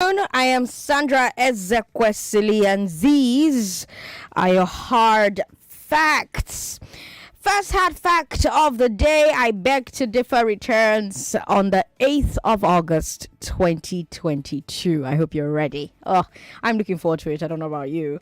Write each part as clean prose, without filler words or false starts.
I am Sandra Ezekwesili, and these are your hard facts. First hard fact of the day: I beg to differ returns on the 8th of August 2022. I hope you're ready. Oh, I'm looking forward to it. I don't know about you.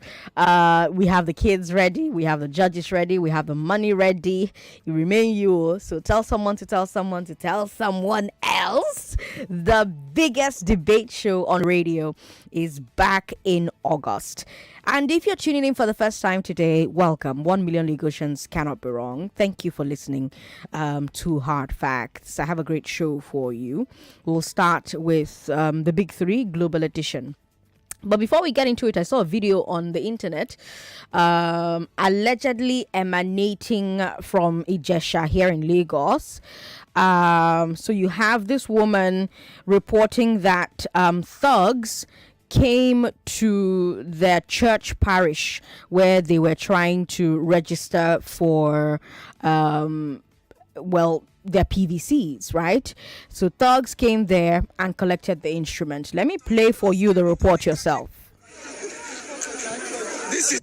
We have the kids ready, we have the judges ready, we have the money ready. You remain you. So tell someone to tell someone to tell someone else. The biggest debate show on radio is back in August. And if you're tuning in for the first time today, welcome. 1 million Lagosians cannot be wrong. Thank you for listening to Hard Facts. I have a great show for you. We'll start with the Big Three Global Edition. But before we get into it, I saw a video on the internet allegedly emanating from Ijesha here in Lagos. So you have this woman reporting that thugs came to their church parish where they were trying to register for their PVCs, right? So thugs came there and collected the instrument. Let me play for you the report yourself. This is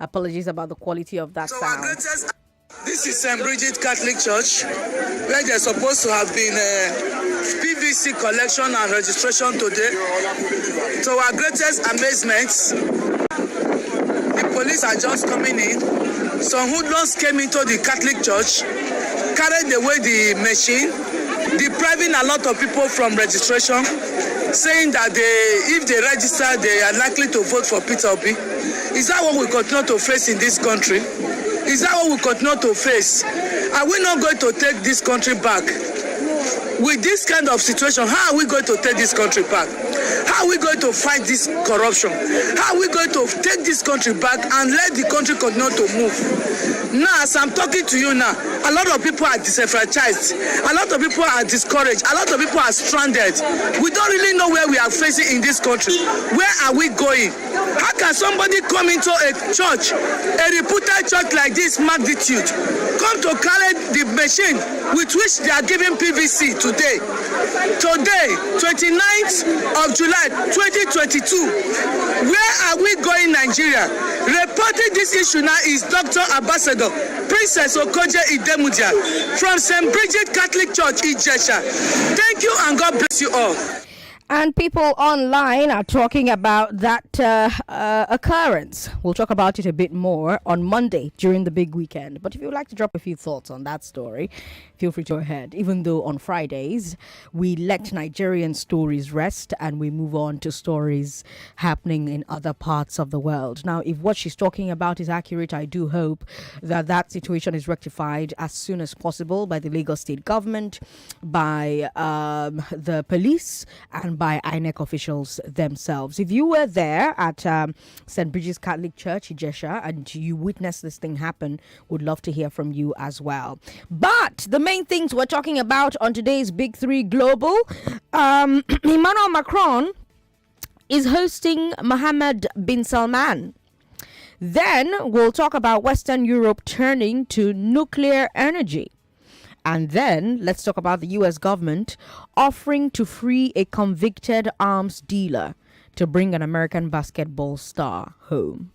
Apologies about the quality of that sound. This is St. Bridget Catholic Church, where there's supposed to have been PVC collection and registration today. To our greatest amazement, the police are just coming in. Some hoodlums came into the Catholic Church, carried away the machine, depriving a lot of people from registration, saying that if they register, they are likely to vote for Peter Obi. Is that what we continue to face in this country? Is that what we continue to face? Are we not going to take this country back? With this kind of situation, how are we going to take this country back? How are we going to fight this corruption? How are we going to take this country back and let the country continue to move? Now, as I'm talking to you now, a lot of people are disenfranchised. A lot of people are discouraged. A lot of people are stranded. We don't really know where we are facing in this country. Where are we going? How can somebody come into a church, a reputed church like this magnitude, come to carry the machine with which they are giving PVC today, 29th of July 2022? Where are we going, Nigeria? Reporting this issue now is Dr. Ambassador Princess Okoje Idemudia from St. Bridget Catholic Church, Ijesha. Thank you and God bless you all. And people online are talking about that occurrence. We'll talk about it a bit more on Monday during the big weekend. But if you would like to drop a few thoughts on that story, feel free to go ahead. Even though on Fridays, we let Nigerian stories rest and we move on to stories happening in other parts of the world. Now, if what she's talking about is accurate, I do hope that that situation is rectified as soon as possible by the Lagos state government, by the police, and by INEC officials themselves. If you were there at St. Bridget's Catholic Church, Ijesha, and you witnessed this thing happen, would love to hear from you as well. But the main things we're talking about on today's Big Three Global, Emmanuel Macron is hosting Mohammed bin Salman. Then we'll talk about Western Europe turning to nuclear energy. And then let's talk about the U.S. government offering to free a convicted arms dealer to bring an American basketball star home.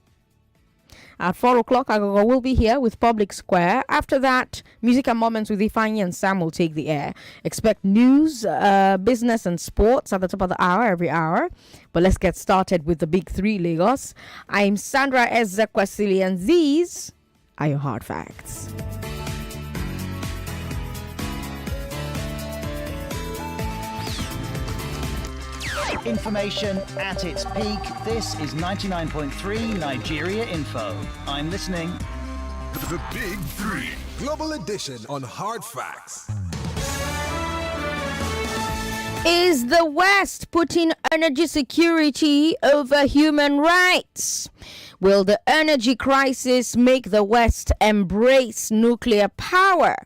At 4 o'clock, Agogo will be here with Public Square. After that, Music and Moments with Ifeanyi and Sam will take the air. Expect news, business and sports at the top of the hour, every hour. But let's get started with the Big Three, Lagos. I'm Sandra Ezekwesili, and these are your hard facts. Information at its peak. This is 99.3 Nigeria Info. I'm listening. The Big Three Global Edition on Hard Facts. Is the West putting energy security over human rights? Will the energy crisis make the West embrace nuclear power?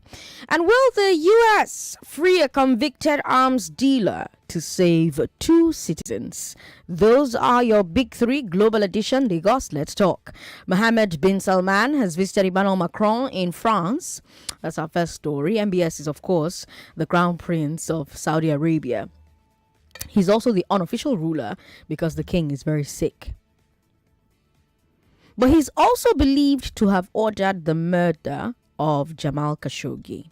And will the U.S. free a convicted arms dealer to save 2 citizens? Those are your big 3 Global Edition. Lagos, let's talk. Mohammed bin Salman has visited Emmanuel Macron in France. That's our first story. MBS is, of course, the Crown Prince of Saudi Arabia. He's also the unofficial ruler because the king is very sick. But he's also believed to have ordered the murder of Jamal Khashoggi.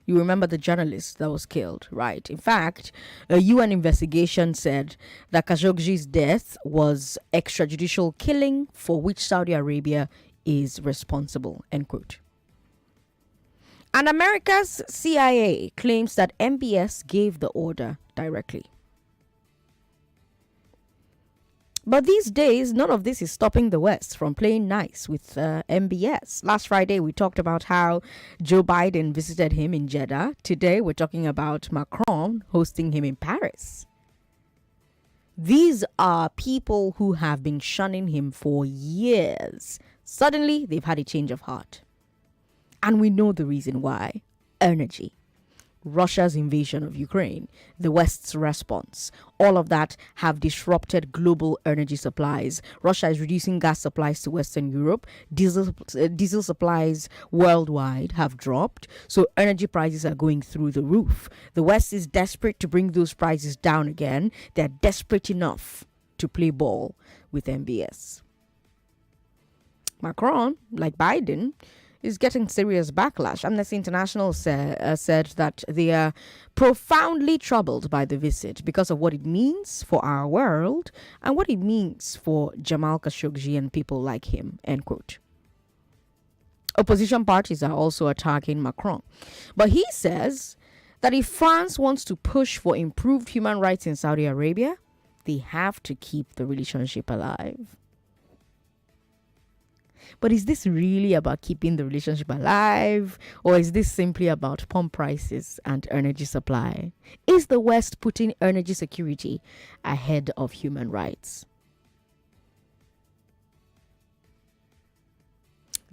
You remember the journalist that was killed, right? In fact, a UN investigation said that Khashoggi's death was extrajudicial killing for which Saudi Arabia is responsible, end quote. And America's CIA claims that MBS gave the order directly. But these days, none of this is stopping the West from playing nice with MBS. Last Friday, we talked about how Joe Biden visited him in Jeddah. Today, we're talking about Macron hosting him in Paris. These are people who have been shunning him for years. Suddenly, they've had a change of heart. And we know the reason why. Energy. Russia's invasion of Ukraine, the West's response, all of that have disrupted global energy supplies. Russia is reducing gas supplies to Western Europe. Diesel supplies worldwide have dropped. So energy prices are going through the roof. The West is desperate to bring those prices down again. They're desperate enough to play ball with MBS. Macron, like Biden, is getting serious backlash. Amnesty International said that they are profoundly troubled by the visit because of what it means for our world and what it means for Jamal Khashoggi and people like him, end quote. Opposition parties are also attacking Macron. But he says that if France wants to push for improved human rights in Saudi Arabia, they have to keep the relationship alive. But is this really about keeping the relationship alive? Or is this simply about pump prices and energy supply? Is the West putting energy security ahead of human rights?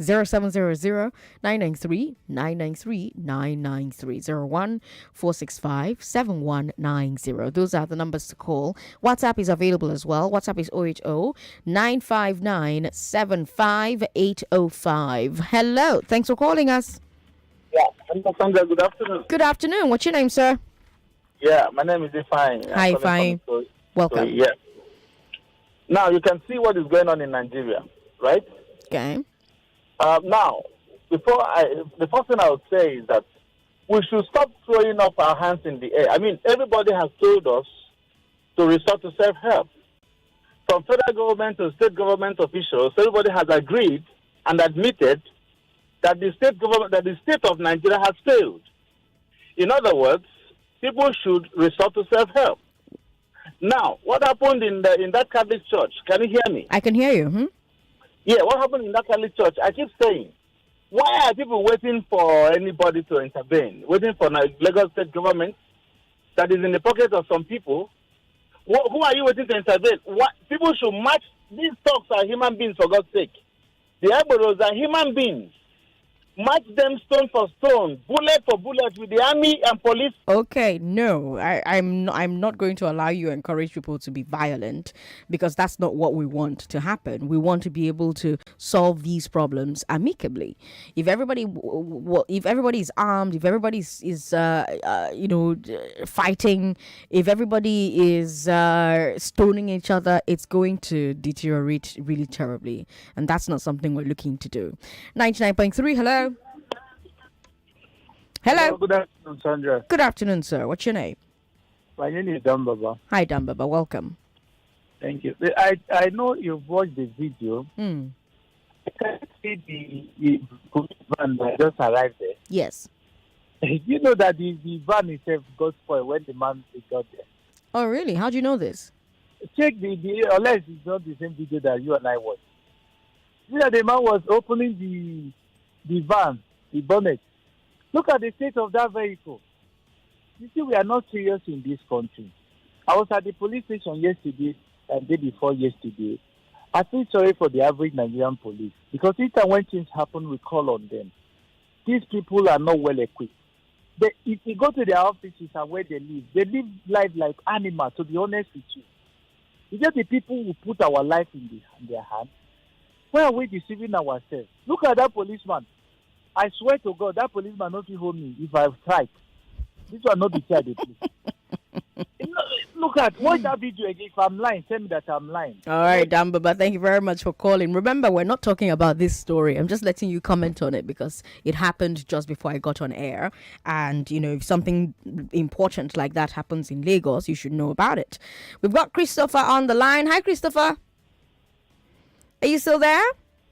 0700-993-993-993 01-465-7190. Those are the numbers to call. WhatsApp is available as well. WhatsApp is 080-959-75805. Hello. Thanks for calling us. Yeah, Sandra, good afternoon. Good afternoon. What's your name, sir? Yeah, my name is Ifeanyi. Hi, Ifeanyi. Welcome. Yeah. Now, you can see what is going on in Nigeria, right? Okay. Now, the first thing I would say is that we should stop throwing up our hands in the air. I mean, everybody has told us to resort to self-help. From federal government to state government officials, everybody has agreed and admitted that the state of Nigeria has failed. In other words, people should resort to self-help. Now, what happened in that Catholic church? Can you hear me? I can hear you. Yeah, what happened in that Catholic church? I keep saying, why are people waiting for anybody to intervene? Waiting for Lagos state government that is in the pocket of some people? Who are you waiting to intervene? People should match. These talks are human beings, for God's sake. The Iboros are human beings. Match them stone for stone, bullet for bullet with the army and police. Okay, no, I'm not going to allow you to encourage people to be violent, because that's not what we want to happen. We want to be able to solve these problems amicably. If everybody is armed, if everybody is fighting, if everybody is stoning each other, it's going to deteriorate really terribly, and that's not something we're looking to do. 99.3, hello. Hello. Good afternoon, Sandra. Good afternoon, sir. What's your name? My name is Dambaba. Hi, Dambaba. Welcome. Thank you. I know you've watched the video. I can see the police van that just arrived there. Yes. You know that the van itself got spoiled when the man got there. Oh, really? How do you know this? Check unless it's not the same video that you and I watched. You know, the man was opening the van, the bonnet. Look at the state of that vehicle. You see, we are not serious in this country. I was at the police station yesterday and day before yesterday, I feel sorry for the average Nigerian police because each time when things happen, we call on them. These people are not well equipped. If you go to their offices and where they live life like animals, to be honest with you. It's just the people who put our life in their hands. Why are we deceiving ourselves? Look at that policeman. I swear to God, that policeman not hold me if I've tried. This will not be fair, please. Look watch that video again. If I'm lying, tell me that I'm lying. All right, Dan Baba, thank you very much for calling. Remember, we're not talking about this story. I'm just letting you comment on it because it happened just before I got on air. And, if something important like that happens in Lagos, you should know about it. We've got Christopher on the line. Hi, Christopher. Are you still there?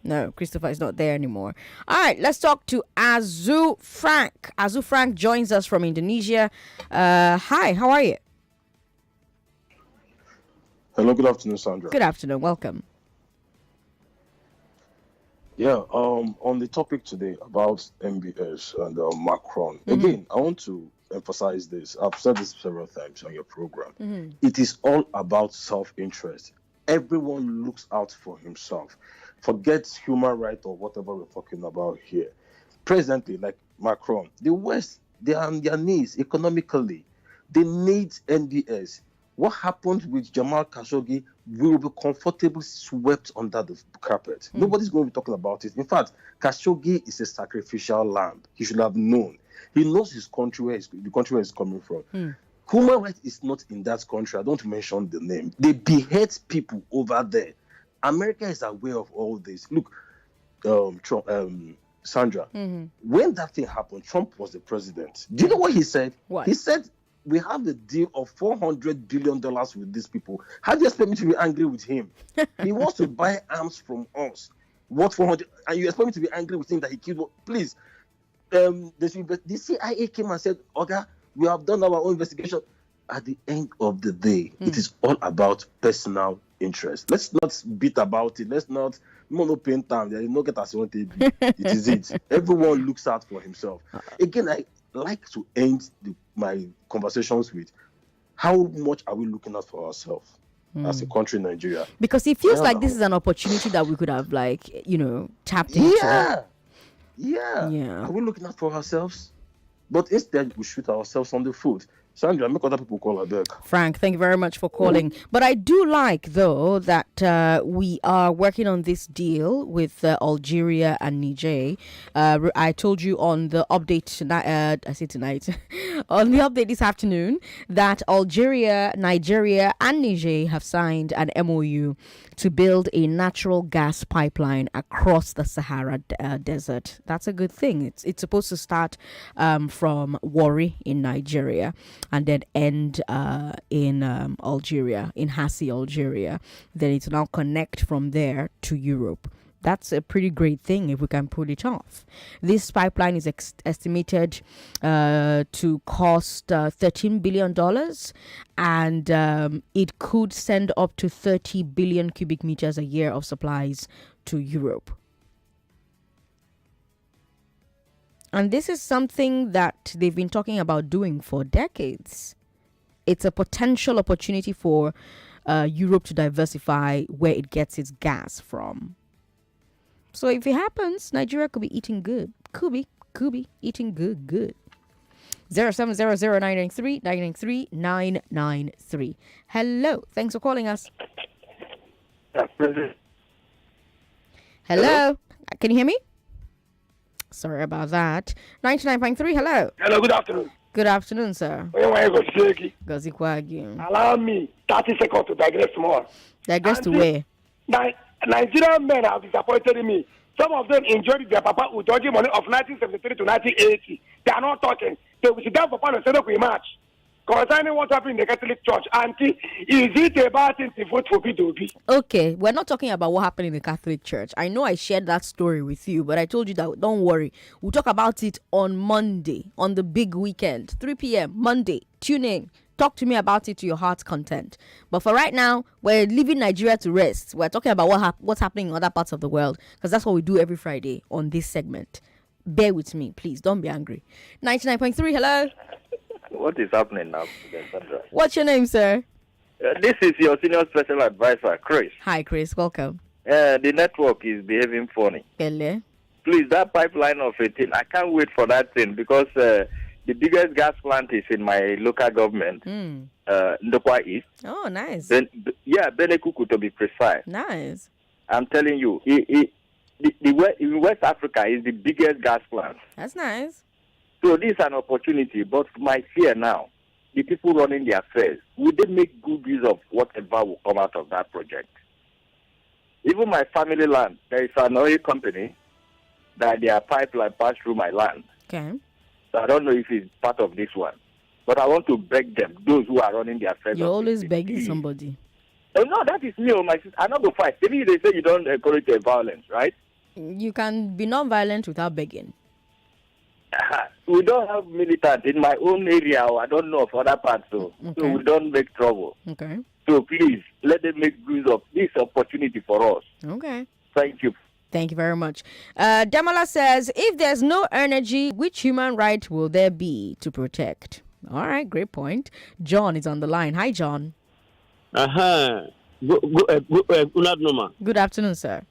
No, Christopher is not there anymore. All right, let's talk to Azu Frank. Azu Frank joins us from Indonesia. Hi, how are you? Hello, good afternoon, Sandra. Good afternoon, welcome. Yeah, on the topic today about MBS and Macron, again, I want to emphasize this. I've said this several times on your program. It is all about self-interest. Everyone looks out for himself. Forget human rights or whatever we're talking about here. Presently, like Macron, the West, they are on their knees economically. They need NBS. What happened with Jamal Khashoggi will be comfortably swept under the carpet. Nobody's going to be talking about it. In fact, Khashoggi is a sacrificial lamb. He should have known. He knows his country, the country where he's coming from. Human rights is not in that country. I don't mention the name. They behead people over there. America is aware of all this. Look, Trump, Sandra, when that thing happened, Trump was the president. Do you know what he said? What? He said, we have the deal of $400 billion with these people. How do you expect me to be angry with him? He wants to buy arms from us. What 400? And you expect me to be angry with him that he killed? Please. The CIA came and said, "Okay, we have done our own investigation." At the end of the day, it is all about personal interest. Let's not beat about it. Let's not paint time. There is no get as you want to be. It is it. Everyone looks out for himself. Again, I like to end my conversations with how much are we looking out for ourselves as a country, Nigeria? Because it feels like this is an opportunity that we could have, tapped into. Yeah. Are we looking out for ourselves? But instead, we shoot ourselves on the foot. Sandra, make other people call her back. Frank, thank you very much for calling. But I do like, though, that we are working on this deal with Algeria and Niger. I told you on the update tonight, on the update this afternoon, that Algeria, Nigeria, and Niger have signed an MOU to build a natural gas pipeline across the Sahara Desert. That's a good thing. It's supposed to start from Warri in Nigeria and then end in Algeria, in Hassi, Algeria. Then it will now connect from there to Europe. That's a pretty great thing if we can pull it off. This pipeline is estimated to cost $13 billion, and it could send up to 30 billion cubic meters a year of supplies to Europe. And this is something that they've been talking about doing for decades. It's a potential opportunity for Europe to diversify where it gets its gas from. So if it happens, Nigeria could be eating good. Could be eating good. 0700-993-993-993. Hello. Thanks for calling us. Hello. Can you hear me? Sorry about that. 99.3, hello. Hello, good afternoon. Good afternoon, sir. Allow me 30 seconds to digress more. Digress to where? Nigerian men have disappointed me. Some of them enjoyed their papa Udoji money of 1973 to 1980. They are not talking. They will sit down for fun and say, look, we march. Concerning what happened in the Catholic Church, Auntie, is it a bad thing to vote for P2P? Okay, we're not talking about what happened in the Catholic Church. I know I shared that story with you, but I told you that don't worry. We'll talk about it on Monday, on the big weekend, 3 p.m. Monday. Tune in. Talk to me about it to your heart's content. But for right now, we're leaving Nigeria to rest. We're talking about what's happening in other parts of the world, because that's what we do every Friday on this segment. Bear with me, please. Don't be angry. 99.3, hello. What is happening now, What's your name, sir? This is your senior special advisor, Chris. Hi, Chris. Welcome. The network is behaving funny. Ele. Please, that pipeline of 18, I can't wait for that thing because the biggest gas plant is in my local government, Ndokwa East. Oh, nice. Benekuku to be precise. Nice. I'm telling you, in West Africa is the biggest gas plant. That's nice. So this is an opportunity, but my fear now, the people running the affairs, will they make good use of whatever will come out of that project? Even my family land, there is an oil company that their pipeline passed through my land. Okay. So I don't know if it's part of this one. But I want to beg them, those who are running the affairs. You're always begging somebody. Oh, no, that is me or my sister. I'm not going to fight. Maybe they say you don't encourage violence, right? You can be non-violent without begging. We don't have militant in my own area, or I don't know of other parts, so we don't make trouble. Okay. So please, let them make use of this opportunity for us. Okay. Thank you. Thank you very much. Damola says, if there's no energy, which human right will there be to protect? All right, great point. John is on the line. Hi, John. Good afternoon, sir.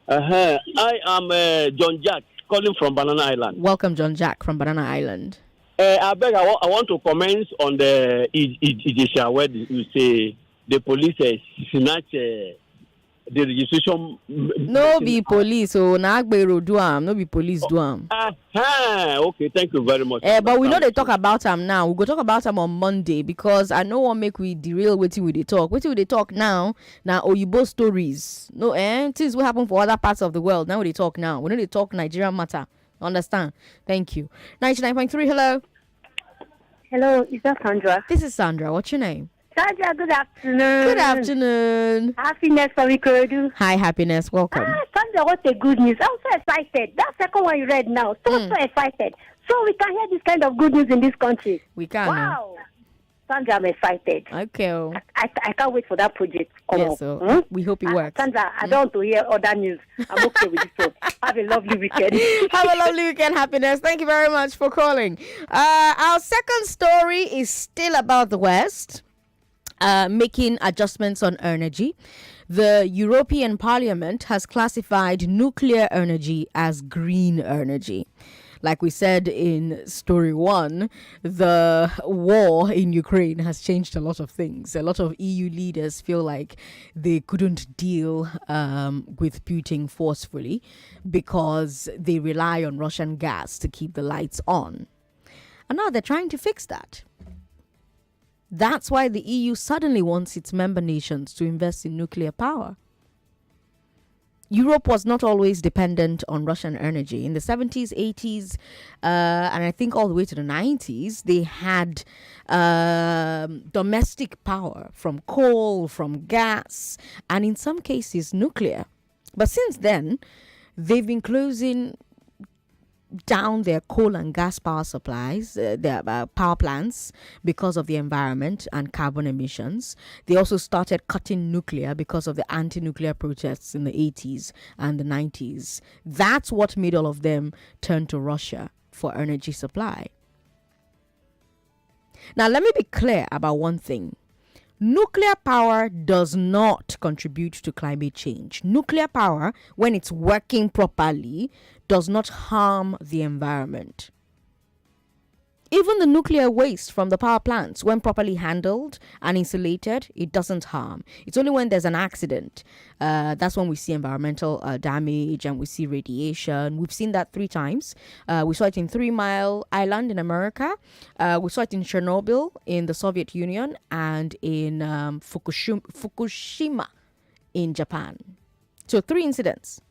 I am John Jack, calling from Banana Island. Welcome, John Jack from Banana Island. I want to comment on the Idisha where you say the police snatch the registration. No be police, so Nagbero do am. No be police do am. Okay, thank you very much. But we know they talk about them now. We go talk about them on Monday because I know what make we derail waiting with the talk. Waiting with the talk now. Now Oyibo stories. No, things will happen for other parts of the world. Now we talk now. We know they talk Nigerian matter. Understand? Thank you. 99.3. Hello. Hello, is that Sandra? This is Sandra. What's your name? Sandra, good afternoon. Good afternoon. Happiness from Ikorodu. Hi, Happiness. Welcome. Sandra, what a good news. I'm so excited. That second one you read now. So excited. So we can hear this kind of good news in this country. We can. Wow. Sandra, I'm excited. Okay. I can't wait for that project. Yes, so we hope it works. Sandra, I don't want to hear other news. I'm okay with this. So have a lovely weekend. Have a lovely weekend, Happiness. Thank you very much for calling. Our second story is still about the West. Making adjustments on energy. The European Parliament has classified nuclear energy as green energy. Like we said in story one, the war in Ukraine has changed a lot of things. A lot of EU leaders feel like they couldn't deal with Putin forcefully because they rely on Russian gas to keep the lights on. And now they're trying to fix that. That's why the EU suddenly wants its member nations to invest in nuclear power. Europe was not always dependent on Russian energy. In the 70s, 80s, and I think all the way to the 90s, they had domestic power from coal, from gas, and in some cases, nuclear. But since then, they've been closing down their coal and gas power supplies, their power plants, because of the environment and carbon emissions. They also started cutting nuclear because of the anti-nuclear protests in the 80s and the 90s. That's what made all of them turn to Russia for energy supply. Now, let me be clear about one thing. Nuclear power does not contribute to climate change. Nuclear power, when it's working properly, does not harm the environment. Even the nuclear waste from the power plants, when properly handled and insulated, it doesn't harm. It's only when there's an accident. That's when we see environmental damage and we see radiation. We've seen that 3 times. We saw it in 3 Mile Island in America. We saw it in Chernobyl in the Soviet Union and in Fukushima in Japan. So 3 incidents.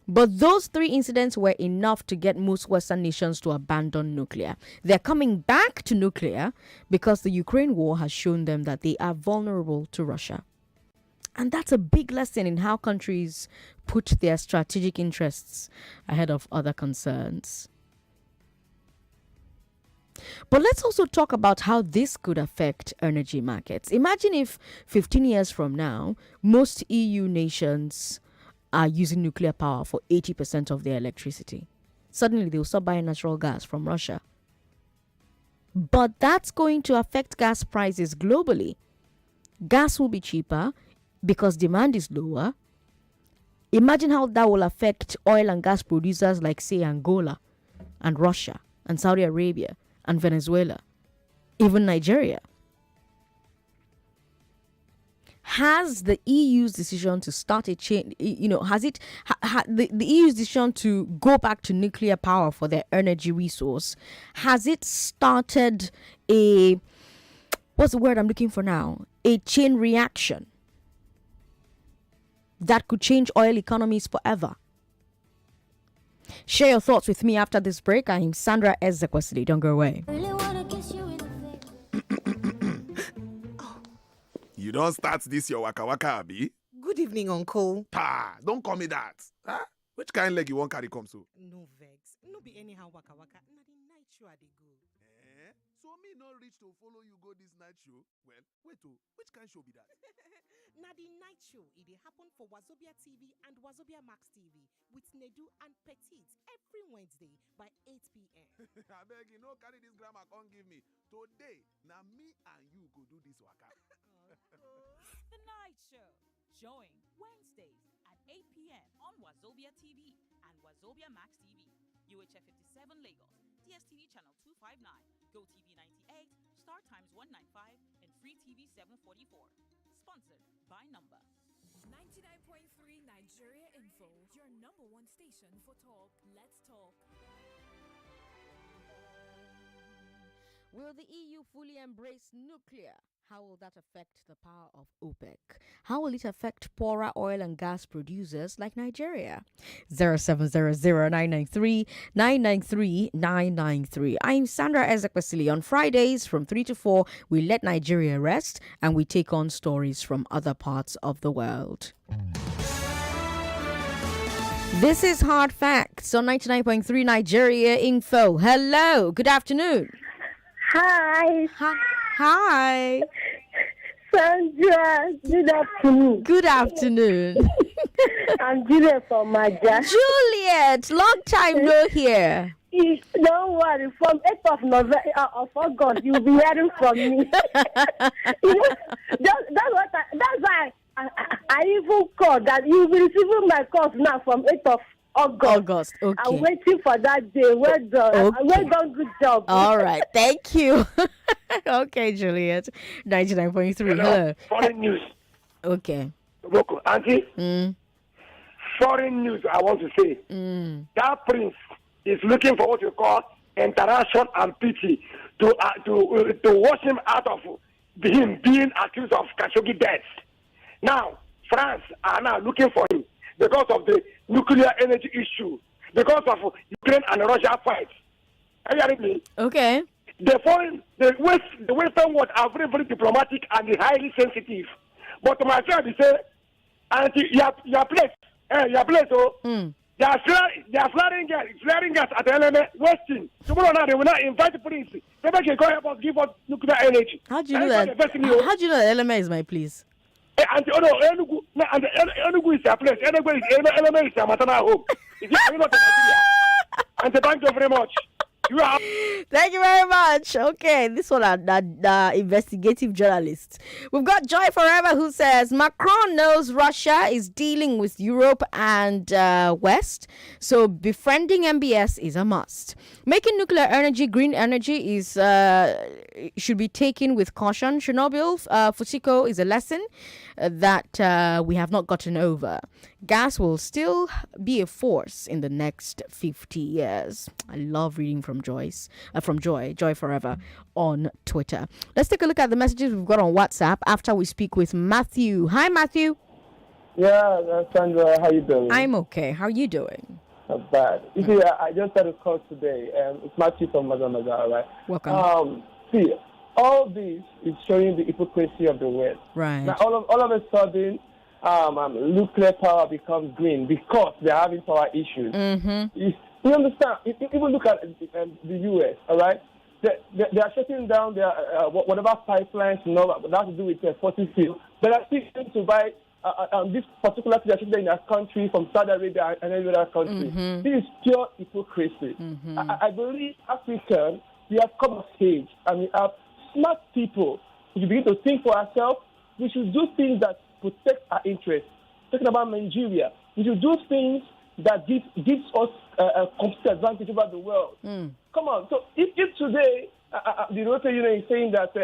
But those 3 incidents were enough to get most Western nations to abandon nuclear. They're coming back to nuclear because the Ukraine war has shown them that they are vulnerable to Russia. And that's a big lesson in how countries put their strategic interests ahead of other concerns. But let's also talk about how this could affect energy markets. Imagine if 15 years from now, most EU nations are using nuclear power for 80% of their electricity. Suddenly, they will stop buying natural gas from Russia. But that's going to affect gas prices globally. Gas will be cheaper because demand is lower Imagine how that will affect oil and gas producers like, say, Angola and Russia and Saudi Arabia and Venezuela, even Nigeria. Has the EU's decision to start a chain, has it, the EU's decision to go back to nuclear power for their energy resource, has it started what's the word I'm looking for now? A chain reaction that could change oil economies forever? Share your thoughts with me after this break. I'm Sandra Ezekwesili. Don't go away. You don't start this your waka waka, abi? Good evening, Uncle. Pa, don't call me that. Huh? Which kind leg you want carry come so? No vex. No be anyhow waka waka. Na the night show I dey go. So me not reach to follow you go this night show? Well, wait oh, which kind show be that? Na the night show. It dey happen for Wazobia TV and Wazobia Max TV with Nedu and Petit every Wednesday by 8 p.m. I beg you, no carry this grammar come give me. Today, now me and you go do this waka. The Night Show, showing Wednesdays at 8 p.m. on Wazobia TV and Wazobia Max TV, UHF 57 Lagos, DSTV channel 259, GoTV 98, Star Times 195, and Free TV 744. Sponsored by Number. 99.3 Nigeria Info, your number one station for talk. Let's talk. Will the EU fully embrace nuclear? How will that affect the power of OPEC? How will it affect poorer oil and gas producers like Nigeria? 0700-993-993-993. I'm Sandra Ezekwesili. On Fridays from 3 to 4, we let Nigeria rest and we take on stories from other parts of the world. This is Hard Facts on 99.3 Nigeria Info. Hello, good afternoon. Hi. Hi. Sandra, good afternoon. Good afternoon. I'm Juliet from Maja. Juliet, long time no hear. Don't worry, from 8th of November, of August, you'll be hearing from me. That's why I even called that you'll be receiving my calls now from 8th of August. Okay. I'm waiting for that day. Well done. Okay. Well done. Good job. All right. Thank you. Okay, Juliet. 99.3. Hello. Foreign news. Okay. Look, Auntie. Foreign news, I want to say. That prince is looking for what you call interaction and pity to wash him out of him being accused of Khashoggi death. Now, France are now looking for him because of the nuclear energy issue, because of Ukraine and Russia fight. Are you hearing me? Okay. The Western world are very, very diplomatic and highly sensitive. But myself, they say, your place, they are flaring gas at the LMA Westin. Tomorrow now they will not invite the police. They can go help us give us nuclear energy. How do you know that? How do you know that LMA is my place? And Enugu is their place. Enugu is their maternal home. Is it not Nigeria? And thank you very much. Thank you very much. Okay, this one the investigative journalist. We've got Joy Forever who says Macron knows Russia is dealing with Europe and West, so befriending MBS is a must. Making nuclear energy green energy is should be taken with caution. Chernobyl, Fukushima is a lesson that we have not gotten over. Gas will still be a force in the next 50 years. I love reading from Joy Forever on Twitter. Let's take a look at the messages we've got on WhatsApp after we speak with Matthew. Hi, Matthew. Yeah, Sandra, how you doing? I'm okay. How are you doing? Not bad. You see, I just had a call today. It's Matthew from Maza, right? Welcome. See, all this is showing the hypocrisy of the West. Right. Now, all of a sudden, nuclear power becomes green because they're having power issues. Mm-hmm. You understand? Even look at the U.S., all right? They are shutting down their whatever pipelines, that has to do with fossil fuel. But they're still going to buy this particular thing in their country from Saudi Arabia and every other country. Mm-hmm. This is pure hypocrisy. Mm-hmm. I believe Africans, we have come of age and we have smart people. We should begin to think for ourselves. We should do things that protect our interests. Talking about Nigeria, We should do things that gives us a complete advantage over the world. Come on. So if today the European Union is saying that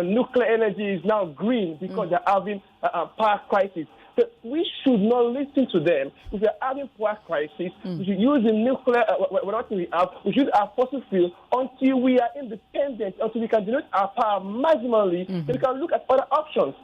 nuclear energy is now green because they're having a power crisis, but we should not listen to them. If we're having power crisis, we should use the nuclear, whatever we have, we should have fossil fuel until we are independent, until we can generate our power maximally, then we can look at other options.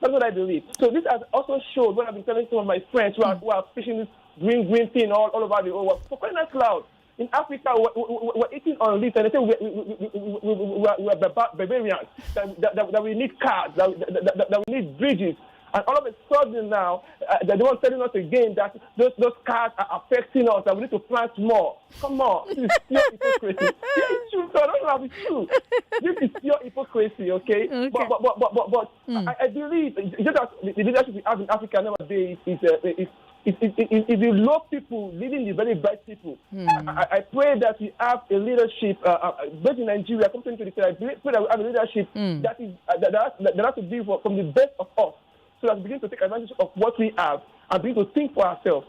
That's what I believe. So this has also showed what I've been telling some of my friends who are pushing this green thing all over the world. For crying out loud, in Africa, we're eating on leaves, and they say we're barbarians, that we need cars, that we need bridges. And all of a sudden now, they're the ones telling us again that those cars are affecting us, that we need to plant more. Come on, this is pure hypocrisy. Yeah, it's true, so I don't know if it's true. This is pure hypocrisy, okay? But I believe just as the leadership we have in Africa nowadays is the low people leading the very bright people. I pray that we have a leadership based in Nigeria. I pray that we have a leadership that has to be from the best of us, so that we begin to take advantage of what we have and begin to think for ourselves.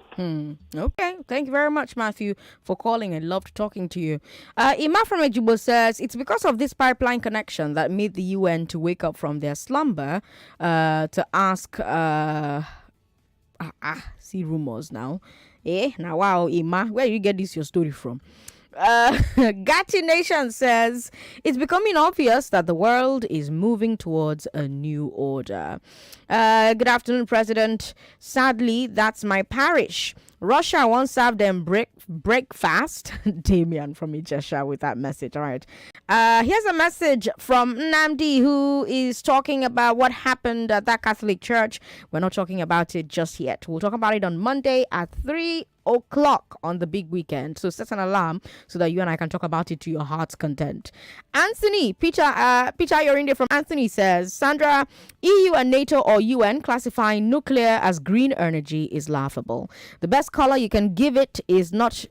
Okay, thank you very much, Matthew, for calling. I loved talking to you. Ima from Ejibo says it's because of this pipeline connection that made the UN to wake up from their slumber to ask. See rumors now. Now wow, Ima, where you get this your story from? Gatti Nation says it's becoming obvious that the world is moving towards a new order. Good afternoon, President. Sadly, that's my parish. Russia won't serve them breakfast. Damian from Ijesha with that message. All right. Here's a message from Namdi, who is talking about what happened at that Catholic church. We're not talking about it just yet. We'll talk about it on Monday at 3:00 on the big weekend. So set an alarm so that you and I can talk about it to your heart's content. Anthony, Peter Yorinde from Anthony says, Sandra, EU and NATO or UN classifying nuclear as green energy is laughable. The best color you can give it is not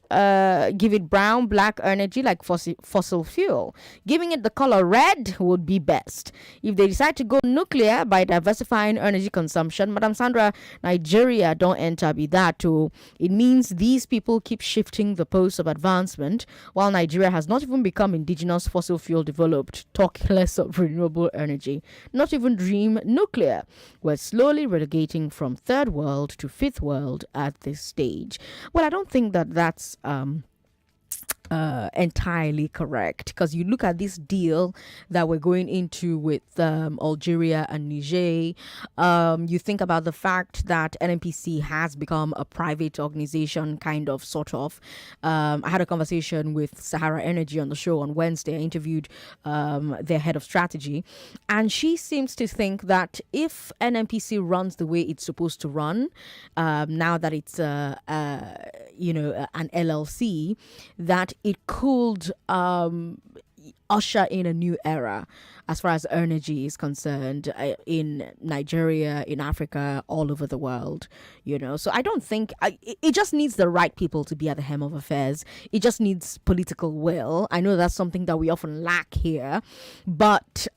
give it brown, black energy like fossil fuel. Giving it the color red would be best. If they decide to go nuclear by diversifying energy consumption, Madam Sandra, Nigeria don't enter be that too. It means these people keep shifting the post of advancement while Nigeria has not even become indigenous fossil fuel developed. Talk less of renewable energy. Not even dream nuclear. We're slowly relegating from third world to fifth world at this stage. Well, I don't think that that's entirely correct, because you look at this deal that we're going into with Algeria and Niger. You think about the fact that NNPC has become a private organization, kind of, sort of. I had a conversation with Sahara Energy on the show on Wednesday. I interviewed their head of strategy, and she seems to think that if NNPC runs the way it's supposed to run, now that it's an LLC, that it could usher in a new era as far as energy is concerned in Nigeria, in Africa, all over the world, So I don't think it just needs the right people to be at the helm of affairs. It just needs political will. I know that's something that we often lack here, but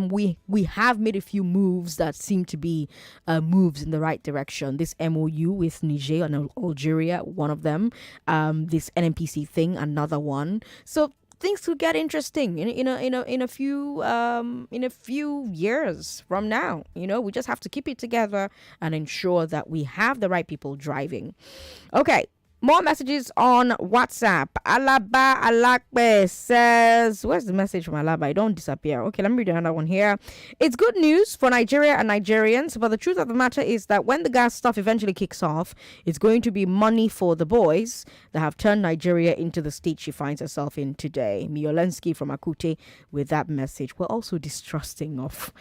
we have made a few moves that seem to be moves in the right direction. This MOU with Niger and Algeria, one of them. This NNPC thing, another one. So things could get interesting in a few years from now. We just have to keep it together and ensure that we have the right people driving. Okay. More messages on WhatsApp. Alaba Alakbe says, where's the message from Alaba? It don't disappear. Okay, let me read another one here. It's good news for Nigeria and Nigerians, but the truth of the matter is that when the gas stuff eventually kicks off, it's going to be money for the boys that have turned Nigeria into the state she finds herself in today. Miolensky from Akute with that message. We're also distrusting of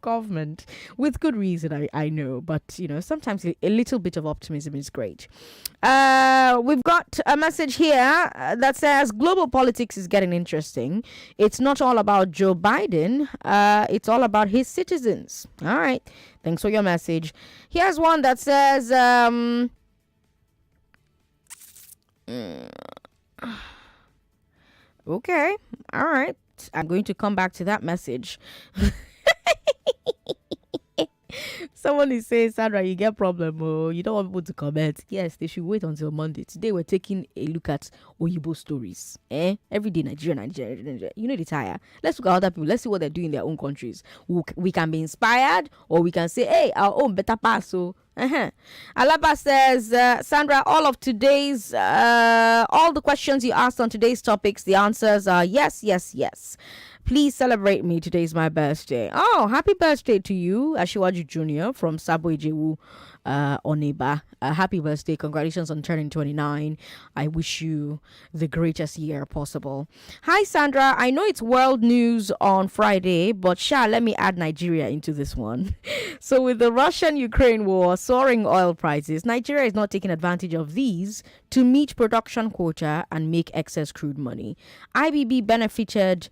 government with good reason, I know, but sometimes a little bit of optimism is great. We've got a message here that says global politics is getting interesting. It's not all about Joe Biden. It's all about his citizens. All right. Thanks for your message. Here's one that says, okay. All right. I'm going to come back to that message. Someone is saying, Sandra, you get problem. Oh, you don't want people to comment. Yes, they should wait until Monday. Today we're taking a look at Oyibo stories. Every day, Nigeria. You know the tire. Let's look at other people. Let's see what they're doing in their own countries. We can be inspired, or we can say, hey, our own better pass. So Alaba says, Sandra, all of today's, all the questions you asked on today's topics, the answers are yes, yes, yes. Please celebrate me. Today's my birthday. Oh, happy birthday to you, Ashiwaju Jr. from Sabo Ijewu, Oneba. Happy birthday. Congratulations on turning 29. I wish you the greatest year possible. Hi, Sandra. I know it's world news on Friday, but let me add Nigeria into this one. So with the Russian-Ukraine war, soaring oil prices, Nigeria is not taking advantage of these to meet production quota and make excess crude money. IBB benefited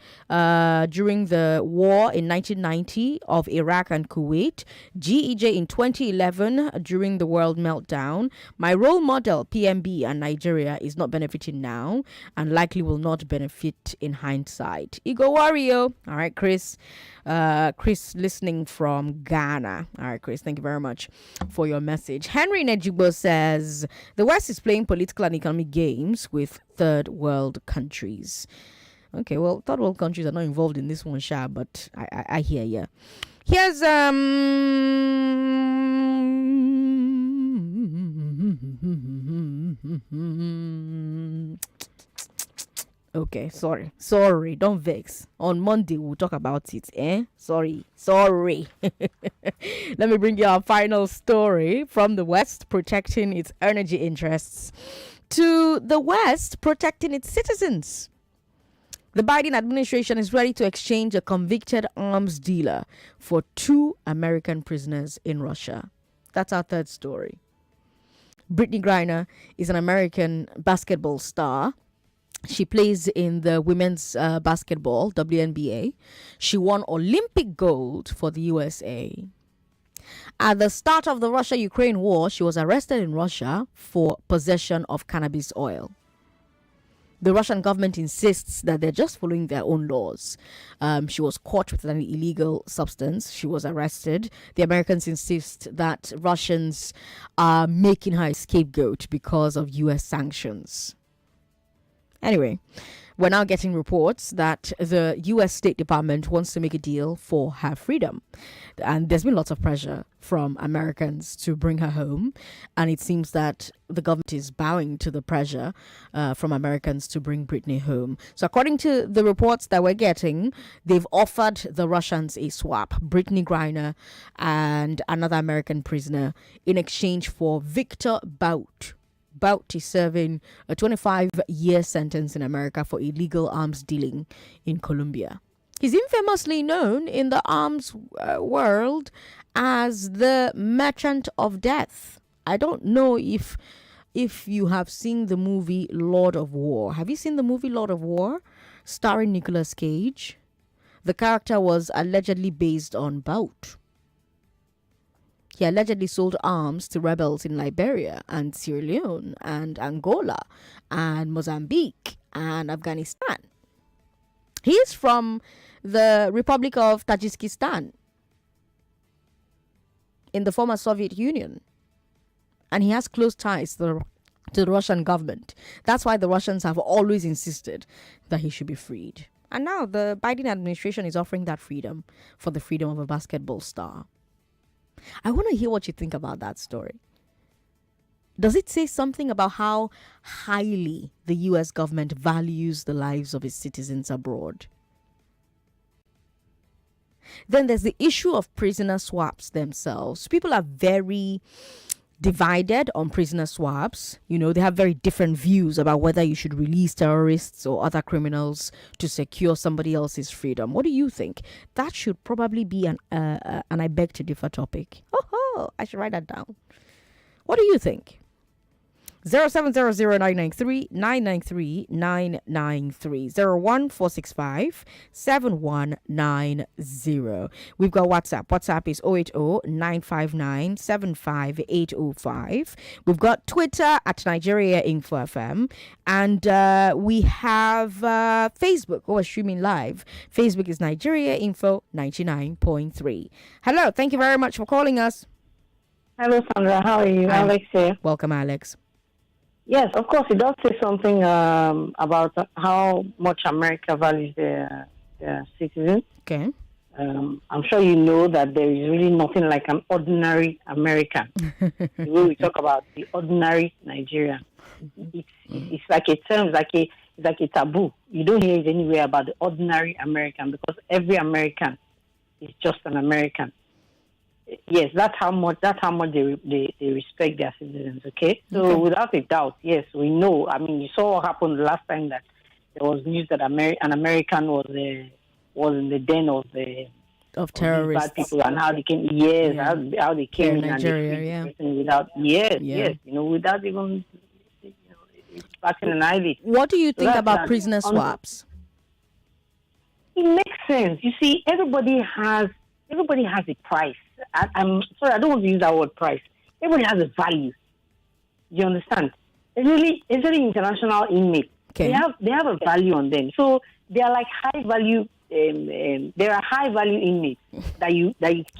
during the war in 1990 of Iraq and Kuwait, GEJ in 2011 during the world meltdown. My role model, PMB and Nigeria, is not benefiting now and likely will not benefit in hindsight. Ego Wario. All right, Chris. Chris listening from Ghana. All right, Chris, thank you very much for your message. Henry Nejibo says, the West is playing political and economic games with third world countries. Okay, well, third world countries are not involved in this one, Sha, but I hear ya. Here's okay, sorry, don't vex. On Monday we'll talk about it. Sorry. Let me bring you our final story from the West protecting its energy interests to the West protecting its citizens. The Biden administration is ready to exchange a convicted arms dealer for 2 American prisoners in Russia. That's our third story. Brittany Griner is an American basketball star. She plays in the women's basketball, WNBA. She won Olympic gold for the USA. At the start of the Russia-Ukraine war, she was arrested in Russia for possession of cannabis oil. The Russian government insists that they're just following their own laws. She was caught with an illegal substance. She was arrested. The Americans insist that Russians are making her a scapegoat because of U.S. sanctions. Anyway, we're now getting reports that the U.S. State Department wants to make a deal for her freedom. And there's been lots of pressure from Americans to bring her home. And it seems that the government is bowing to the pressure from Americans to bring Brittany home. So according to the reports that we're getting, they've offered the Russians a swap, Brittany Griner and another American prisoner, in exchange for Victor Bout. Bout is serving a 25-year sentence in America for illegal arms dealing in Colombia. He's infamously known in the arms world as the Merchant of Death. I don't know if you have seen the movie Lord of War. Have you seen the movie Lord of War, starring Nicolas Cage? The character was allegedly based on Bout. He allegedly sold arms to rebels in Liberia and Sierra Leone and Angola and Mozambique and Afghanistan. He is from the Republic of Tajikistan in the former Soviet Union. And he has close ties to the Russian government. That's why the Russians have always insisted that he should be freed. And now the Biden administration is offering that freedom for the freedom of a basketball star. I want to hear what you think about that story. Does it say something about how highly the U.S. government values the lives of its citizens abroad? Then there's the issue of prisoner swaps themselves. People are very divided on prisoner swaps. You know, they have very different views about whether you should release terrorists or other criminals to secure somebody else's freedom. What do you think? That should probably be an I beg to differ topic. Oh, I should write that down. What do you think? 0700993 993 993 01465 We've got WhatsApp. WhatsApp is 080 959 75805. We've got Twitter at Nigeria Info FM. And we have Facebook. We're streaming live. Facebook is Nigeria Info 99.3. Hello. Thank you very much for calling us. Hello, Sandra. How are you? Alex here. Welcome, Alex. Yes, of course, it does say something about how much America values their citizens. Okay. I'm sure you know that there is really nothing like an ordinary American. The way we talk about the ordinary Nigerian, it's like a term, it's like a taboo. You don't hear it anywhere about the ordinary American because every American is just an American. Yes, that's how much they respect their citizens. Okay, so without a doubt, yes, we know. I mean, you saw what happened the last time that there was news that an American was in the den of terrorists, bad people, and how they came. Yes, how they came in Nigeria, and they without without even batting an eyelid. What do you think about prisoner swaps? It makes sense. You see, everybody has a price. I'm sorry, I don't want to use that word price. Everybody has a value. You understand? It's really international inmates. Okay. They have a value on them. So they are like high value. There are high value inmates that you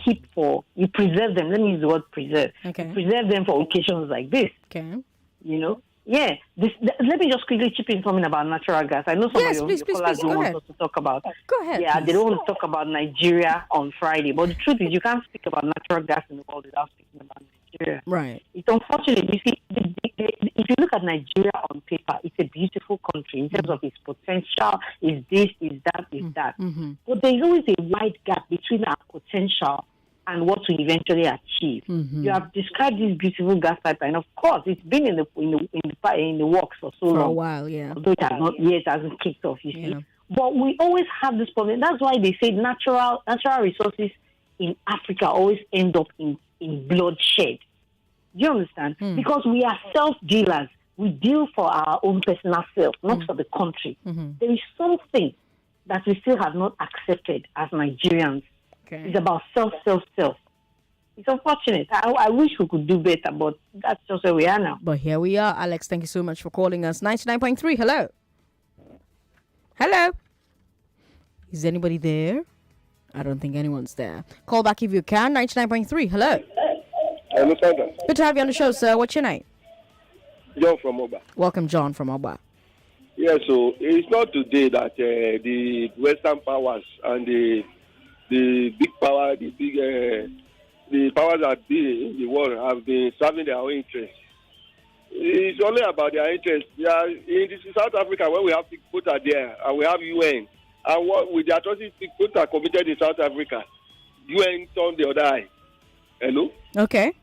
keep you preserve them. Let me use the word preserve. Okay. You preserve them for occasions like this. Okay. You know. Yeah. Let me just quickly chip in something about natural gas. I know some of your callers don't want us to talk about. Go ahead. Yeah, please. they don't want to talk about Nigeria on Friday. But the truth is, you can't speak about natural gas in the world without speaking about Nigeria. Right. It's unfortunate. You see, if you look at Nigeria on paper, it's a beautiful country in terms of its potential. Is this? Is that? Is that? Mm-hmm. But there is always a wide gap between our potential and what we eventually achieve. Mm-hmm. You have described this beautiful gas pipeline. Of course, it's been in the works for so long. For a while, yeah. Although it hasn't kicked off, you see. But we always have this problem. That's why they say natural resources in Africa always end up in bloodshed. Do you understand? Because we are self-dealers. We deal for our own personal self, not for the country. There is something that we still have not accepted as Nigerians. Okay. It's about self. It's unfortunate. I wish we could do better, but that's just where we are now. But here we are. Alex, thank you so much for calling us. 99.3, hello. Hello. Is anybody there? I don't think anyone's there. Call back if you can. 99.3, hello. Hello, Sandra. Good to have you on the show, sir. What's your name? John from Oba. Welcome, John from Oba. Yeah, so it's not today that the Western powers and the big power, the powers that be in the world have been serving their own interests. It's only about their interests. In South Africa, where we have people are there and we have UN, and what with the atrocities people are committed in South Africa, UN turned the other eye. Hello? Okay.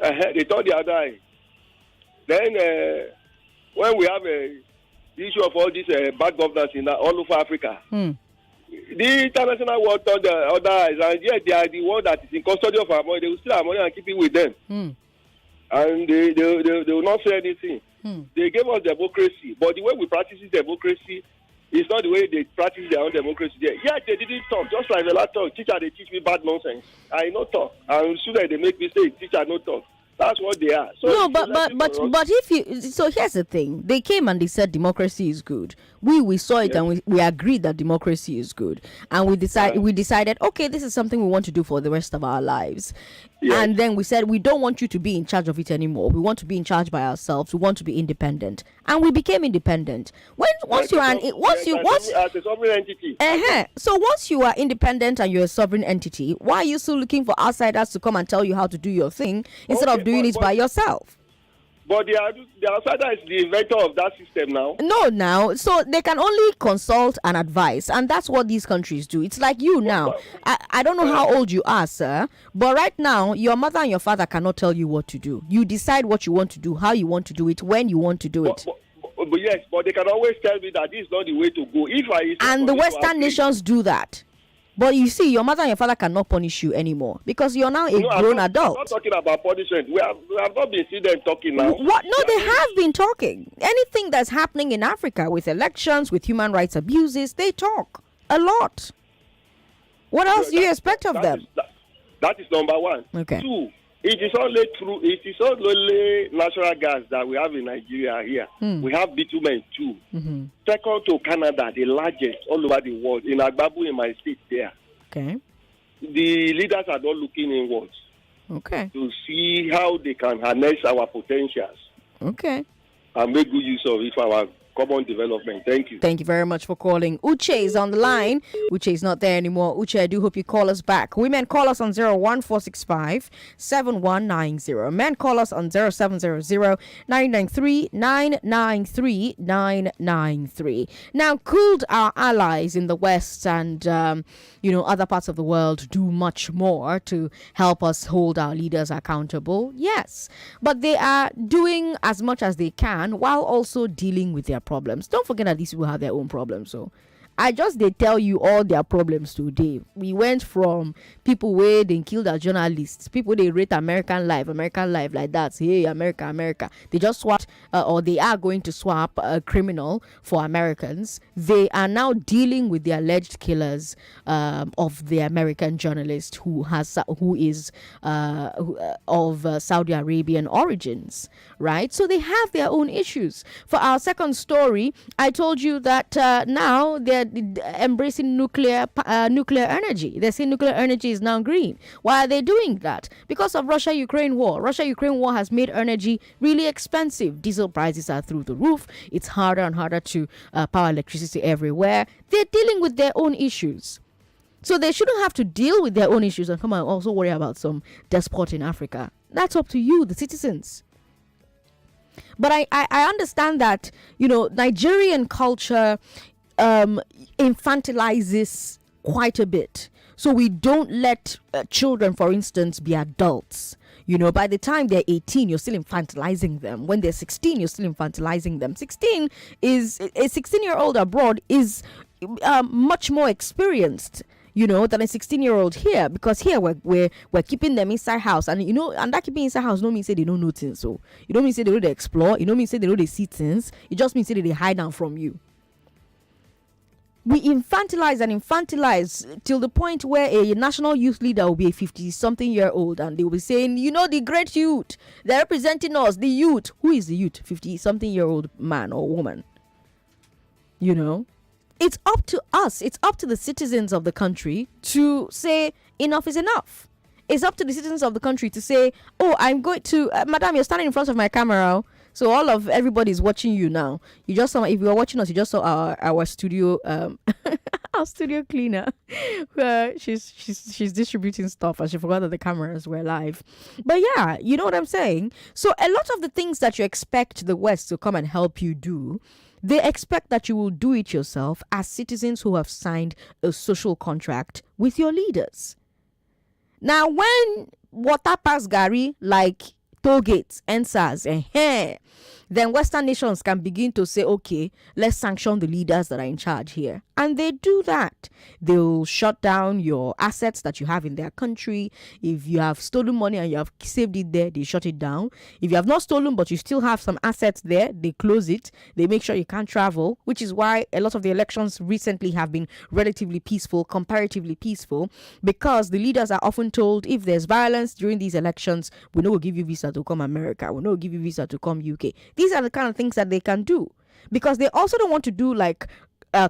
They turned the other eye. Then when we have the issue of all this bad governance in all over Africa, the international world turned the other eyes, and yet they are the one that is in custody of our money. They will steal our money and keep it with them. And they will not say anything. They gave us democracy, but the way we practice democracy is not the way they practice their own democracy there. Yeah, they didn't talk, just like the last talk. Teacher, they teach me bad nonsense. I no talk. And students, they make mistakes. Teacher, no talk. That's what they are. So no, but if you, so here's the thing. They came and they said democracy is good. We saw it, and we agreed that democracy is good, and we decided okay, this is something we want to do for the rest of our lives. And then we said we don't want you to be in charge of it anymore. We want to be in charge by ourselves. We want to be independent, and we became independent. Once as a sovereign entity. So once you are independent and you're a sovereign entity, why are you still looking for outsiders to come and tell you how to do your thing instead of doing it by yourself? But the outsider is the inventor of that system now. No, so they can only consult and advise, and that's what these countries do. It's like you now. I don't know how old you are, sir, but right now, your mother and your father cannot tell you what to do. You decide what you want to do, how you want to do it, when you want to do it. But yes, but they can always tell me that this is not the way to go. And the Western nations do that. But you see, your mother and your father cannot punish you anymore because you're now a grown adult. I'm not talking about punishment. We have not been seeing them talking now. What? No, they have been talking. Anything that's happening in Africa with elections, with human rights abuses, they talk a lot. What else do you expect of them? That is number one. Okay. Two, it is only natural gas that we have in Nigeria here. We have bitumen too. Second to Canada, the largest all over the world. In Agbabu, in my state there. Okay. The leaders are not looking inwards. Okay. to see how they can harness our potentials Okay. and make good use of it for our common development. Thank you. Thank you very much for calling. Uche is on the line. Uche is not there anymore. Uche, I do hope you call us back. Women, call us on 01465 7190. Men, call us on 0700 993 993 993. Now, could our allies in the West and other parts of the world do much more to help us hold our leaders accountable? Yes, but they are doing as much as they can while also dealing with their problems. Don't forget that these people have their own problems. So they tell you all their problems today. We went from people where they killed our journalists, people they rate American life like that. Say, hey, America. They just swapped, or they are going to swap a criminal for Americans. They are now dealing with the alleged killers of the American journalist who is of Saudi Arabian origins, right? So they have their own issues. For our second story, I told you that now they're embracing nuclear energy. They say nuclear energy is now green. Why are they doing that? Because of Russia-Ukraine war. Russia-Ukraine war has made energy really expensive. Diesel prices are through the roof. It's harder and harder to power electricity everywhere. They're dealing with their own issues. So they shouldn't have to deal with their own issues and come and also worry about some despot in Africa. That's up to you, the citizens. But I understand that, Nigerian culture infantilizes quite a bit. So we don't let children, for instance, be adults. By the time they're 18, you're still infantilizing them. When they're 16, you're still infantilizing them. 16 is a 16-year-old abroad is much more experienced, than a 16-year-old here, because here we're keeping them inside house, and and that keeping inside house don't mean say they don't know things. So it don't mean say they don't explore. It don't mean say they don't see things. It just means say they hide down from you. We infantilize till the point where a national youth leader will be a 50-something-year-old and they will be saying, the great youth, they're representing us, the youth. Who is the youth? 50-something-year-old man or woman. It's up to us. It's up to the citizens of the country to say enough is enough. It's up to the citizens of the country to say, oh, I'm going to, madam, you're standing in front of my camera. So everybody's watching you now. You just saw, if you were watching us, you just saw our studio, our studio cleaner. She's distributing stuff and she forgot that the cameras were live. But yeah, you know what I'm saying? So a lot of the things that you expect the West to come and help you do, they expect that you will do it yourself as citizens who have signed a social contract with your leaders. Now, when water pass Gary, like toll gates, NSAS, then Western nations can begin to say, okay, let's sanction the leaders that are in charge here. And they do that. They'll shut down your assets that you have in their country. If you have stolen money and you have saved it there, they shut it down. If you have not stolen, but you still have some assets there, they close it. They make sure you can't travel, which is why a lot of the elections recently have been relatively peaceful, comparatively peaceful, because the leaders are often told, if there's violence during these elections, we know we'll give you visa to come America. We know we'll give you visa to come UK. These are the kind of things that they can do, because they also don't want to do like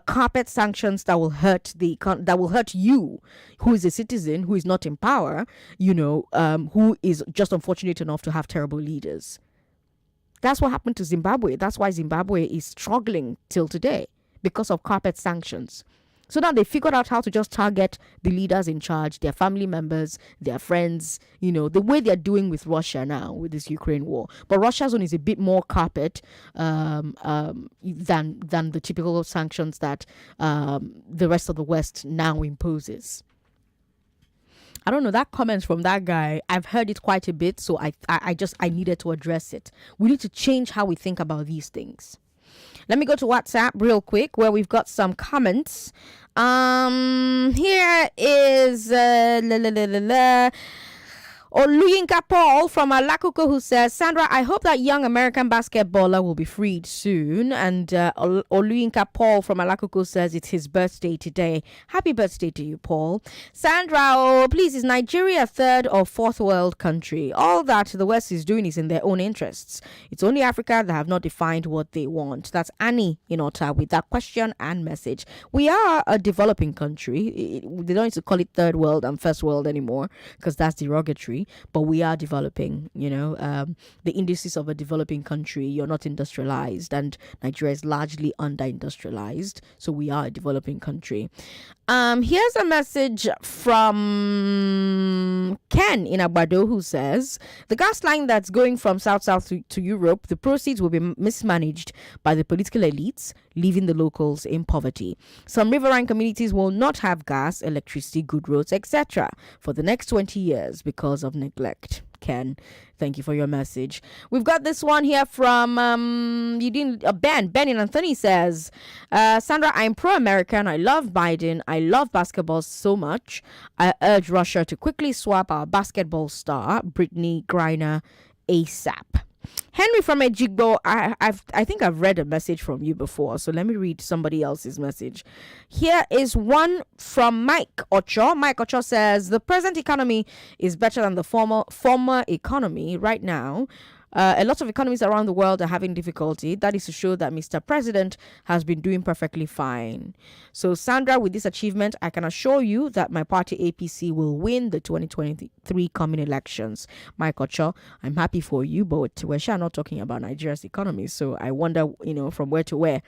carpet sanctions that will hurt you, who is a citizen who is not in power, who is just unfortunate enough to have terrible leaders. That's what happened to Zimbabwe. That's why Zimbabwe is struggling till today, because of carpet sanctions. So now they figured out how to just target the leaders in charge, their family members, their friends, the way they're doing with Russia now with this Ukraine war. But Russia's one is a bit more carpet than the typical sanctions that the rest of the West now imposes. I don't know, that comment from that guy, I've heard it quite a bit, so I needed to address it. We need to change how we think about these things. Let me go to WhatsApp real quick, where we've got some comments. Here is Oluyinka Paul from Alakuko, who says, Sandra, I hope that young American basketballer will be freed soon. And Oluyinka Paul from Alakuko says it's his birthday today. Happy birthday to you, Paul. Sandra, please, is Nigeria a third or fourth world country? All that the West is doing is in their own interests. It's only Africa that have not defined what they want. That's Annie in Otta with that question and message. We are a developing country. They don't need to call it third world and first world anymore, because that's derogatory. country, but we are developing. The indices of a developing country, you're not industrialized, and Nigeria is largely under-industrialized, so we are a developing country. Here's a message from Ken in Agbado, who says, the gas line that's going from south-south to Europe, the proceeds will be mismanaged by the political elites, leaving the locals in poverty. Some riverine communities will not have gas, electricity, good roads, etc. for the next 20 years because of neglect. Ken, thank you for your message. We've got this one here from Ben in Anthony says, Sandra, I'm pro-American. I love Biden. I love basketball so much. I urge Russia to quickly swap our basketball star, Brittany Griner, ASAP. Henry from Ejigbo, I think I've read a message from you before, so let me read somebody else's message. Here is one from Mike Ocho. Mike Ocho says, the present economy is better than the former economy right now. A lot of economies around the world are having difficulty. That is to show that Mr. President has been doing perfectly fine. So, Sandra, with this achievement, I can assure you that my party APC will win the 2023 coming elections. Mike Ocho, I'm happy for you, but we're sure not talking about Nigeria's economy. So I wonder, from where to where.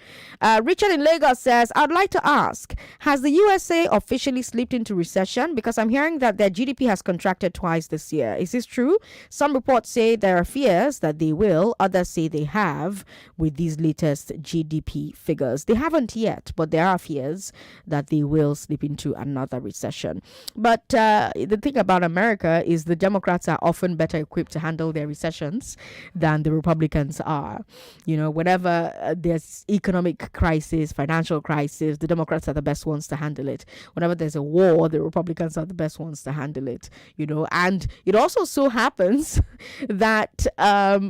Richard in Lagos says, I'd like to ask, has the USA officially slipped into recession? Because I'm hearing that their GDP has contracted twice this year. Is this true? Some reports say there are fears that they will, others say they have with these latest GDP figures. They haven't yet, but there are fears that they will slip into another recession. But the thing about America is the Democrats are often better equipped to handle their recessions than the Republicans are. Whenever there's economic crisis, financial crisis, the Democrats are the best ones to handle it. Whenever there's a war, the Republicans are the best ones to handle it. And it also so happens that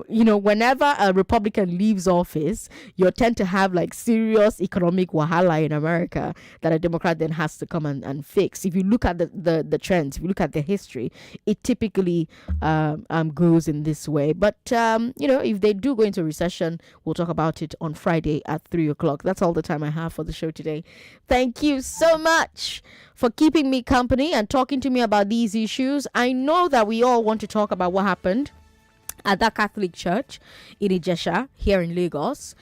whenever a Republican leaves office, you tend to have like serious economic wahala in America that a Democrat then has to come and fix. If you look at the trends, if you look at the history, it typically goes in this way. But if they do go into recession, we'll talk about it on Friday at 3:00. That's all the time I have for the show today. Thank you so much for keeping me company and talking to me about these issues. I know that we all want to talk about what happened at that Catholic church in Ijesha here in Lagos.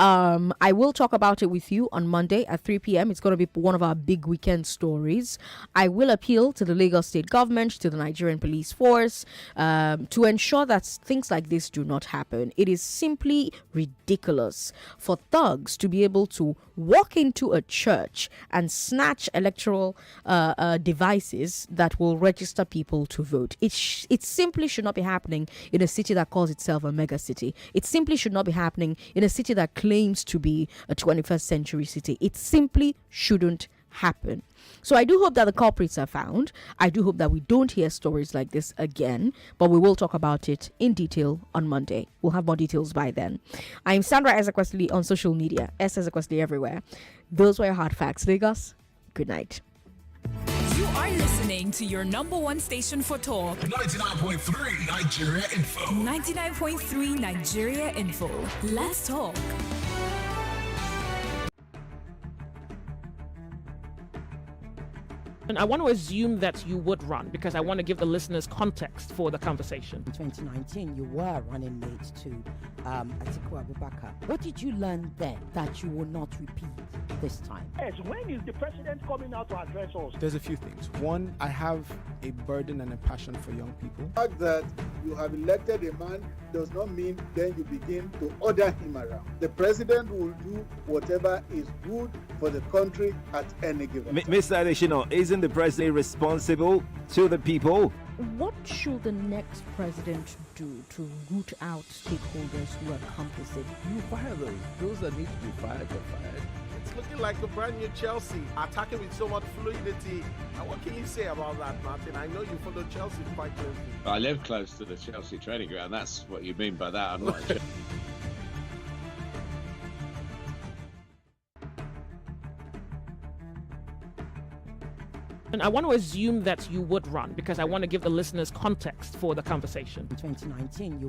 I will talk about it with you on Monday at 3 p.m. It's going to be one of our big weekend stories. I will appeal to the Lagos state government, to the Nigerian police force, to ensure that things like this do not happen. It is simply ridiculous for thugs to be able to walk into a church and snatch electoral devices that will register people to vote. It simply should not be happening in a city that calls itself a mega city. It simply should not be happening in a city that claims to be a 21st century city. It simply shouldn't happen. So I do hope that the culprits are found. I do hope that we don't hear stories like this again, but we will talk about it in detail on Monday. We'll have more details by then. I'm Sandra Ezekwesili on social media. Ezekwesili everywhere. Those were your hard facts, Lagos. Good night. You are listening to your number one station for talk. 99.3 Nigeria Info. 99.3 Nigeria Info. Let's talk. And I want to assume that you would run because I want to give the listeners context for the conversation. In 2019, you were running mate to Atiku Abubakar. What did you learn then that you will not repeat this time? Yes, when is the president coming out to address us? There's a few things. One, I have a burden and a passion for young people. The fact that you have elected a man does not mean then you begin to order him around. The president will do whatever is good for the country at any given time. Mr. Adeshino, isn't the president responsible to the people? What should the next president do to root out stakeholders who are complicit? You fire those that need to be fired are fired. It's looking like the brand new Chelsea, attacking with so much fluidity. Now, what can you say about that, Martin? I know you follow Chelsea quite closely. I live close to the Chelsea training ground. That's what you mean by that. I'm not. And I want to assume that you would run because I want to give the listeners context for the conversation. In 2019, you